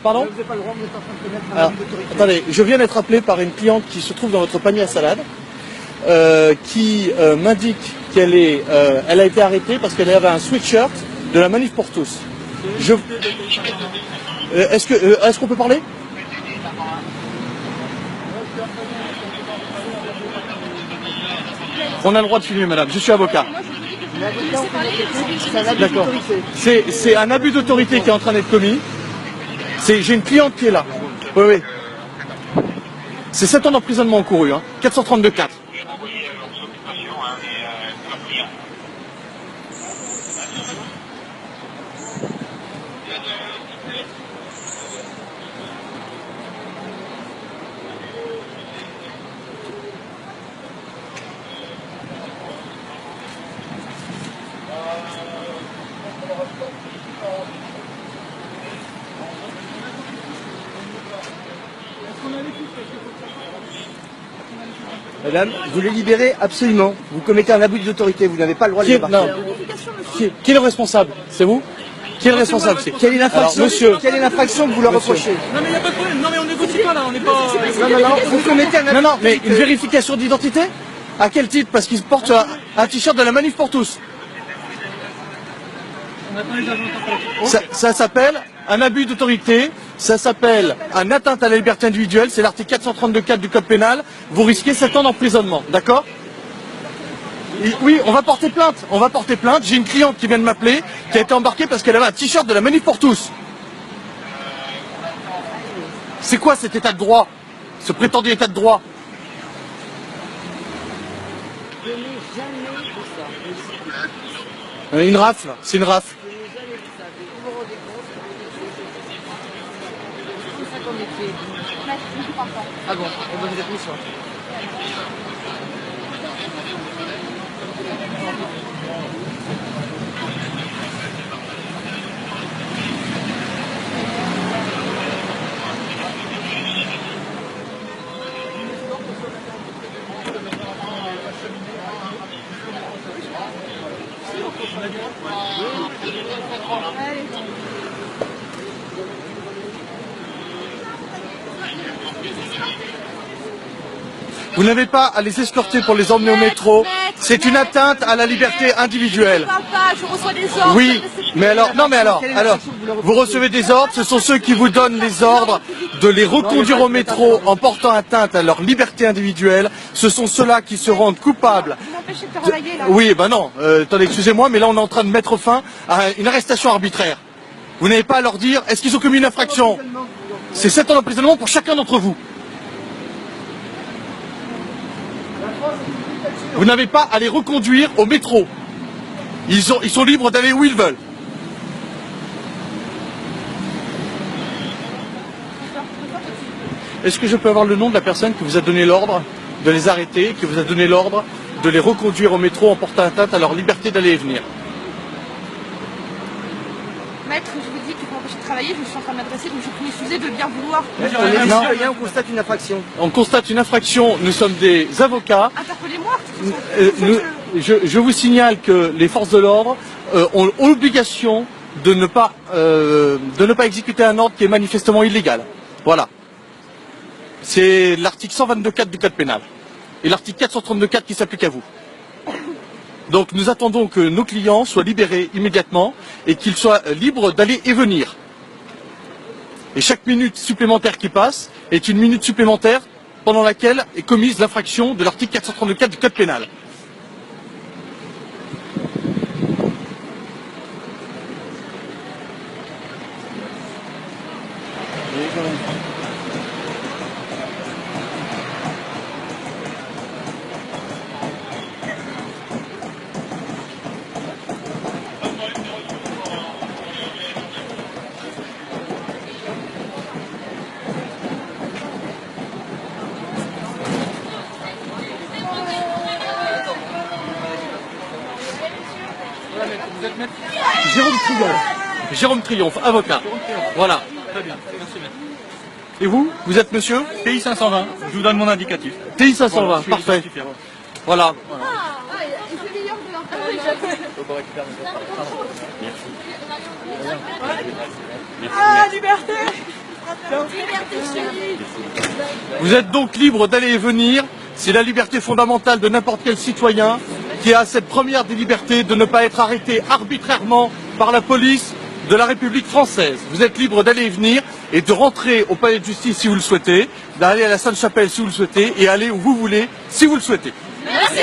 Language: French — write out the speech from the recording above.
Pardon? Vous n'avez pas le droit, vous êtes en train de commettre un Alors, abus d'autorité. attendez, je viens d'être appelé par une cliente qui se trouve dans votre panier à salade, qui m'indique qu'elle elle a été arrêtée parce qu'elle avait un sweatshirt de la Manif pour tous. Est-ce qu'on peut parler? On a le droit de filmer, madame. Je suis avocat. D'accord. C'est un abus d'autorité qui est en train d'être commis. J'ai une cliente qui est là. Oui, oui. C'est 7 ans d'emprisonnement encouru, hein. 432-4. Madame, vous les libérez absolument. Vous commettez un abus d'autorité, vous n'avez pas le droit de les embarquer. Qui est le responsable? C'est vous? Qui est le responsable? Quelle est l'infraction? Monsieur. Quelle est l'infraction que vous leur reprochez? Non mais il n'y a pas de problème, non mais on négocie pas là, on n'est pas... Non, vous commettez un abus Non, mais d'autorité. une vérification d'identité? À quel titre? Parce qu'ils portent un t-shirt de la Manif pour tous. On attend les agents. Ça s'appelle un abus d'autorité, ça s'appelle un atteinte à la liberté individuelle, c'est l'article 432-4 du code pénal, vous risquez 7 ans d'emprisonnement, d'accord? Oui, on va porter plainte, j'ai une cliente qui vient de m'appeler, qui a été embarquée parce qu'elle avait un t-shirt de la Manif pour tous. C'est quoi cet état de droit? Ce prétendu état de droit? Une rafle, c'est une rafle. Ah bon, on va vous être mis sur. Vous n'avez pas à les escorter pour les emmener au métro. C'est une atteinte à la liberté individuelle. Je reçois des ordres. Oui, mais alors, vous recevez des ordres, ce sont ceux qui vous donnent les ordres de les reconduire au métro en portant atteinte à leur liberté individuelle. Ce sont ceux-là qui se rendent coupables. Vous m'empêchez de travailler là. Oui, ben non, attendez, excusez-moi, mais là on est en train de mettre fin à une arrestation arbitraire. Vous n'avez pas à leur dire, est-ce qu'ils ont commis une infraction? C'est 7 ans d'emprisonnement pour chacun d'entre vous. Vous n'avez pas à les reconduire au métro. Ils sont libres d'aller où ils veulent. Est-ce que je peux avoir le nom de la personne qui vous a donné l'ordre de les arrêter, qui vous a donné l'ordre de les reconduire au métro en portant atteinte à leur liberté d'aller et venir? Maître, je vous dis que vous m'empêchez de travailler, je suis en train de m'adresser, donc je prie excusez de bien vouloir. On est des citoyens, on constate une infraction. On constate une infraction, nous sommes des avocats. Interpellez-moi. Je vous signale que les forces de l'ordre ont l'obligation de ne pas exécuter un ordre qui est manifestement illégal. Voilà. C'est l'article 122.4 du code pénal et l'article 432.4 qui s'applique à vous. Donc nous attendons que nos clients soient libérés immédiatement et qu'ils soient libres d'aller et venir. Et chaque minute supplémentaire qui passe est une minute supplémentaire pendant laquelle est commise l'infraction de l'article 432.4 du code pénal. Vous êtes maître? Jérôme Triomphe, avocat. Voilà. Très bien, merci maître. Et vous? Vous êtes monsieur? TI 520, je vous donne mon indicatif. TI 520, Voilà, je suis parfait. identifié, voilà. Voilà. Ah, liberté. Vous êtes donc libre d'aller et venir. C'est la liberté fondamentale de n'importe quel citoyen qui a cette première des libertés de ne pas être arrêté arbitrairement par la police de la République française. Vous êtes libre d'aller et venir et de rentrer au palais de justice si vous le souhaitez, d'aller à la Sainte-Chapelle si vous le souhaitez et aller où vous voulez si vous le souhaitez. Merci.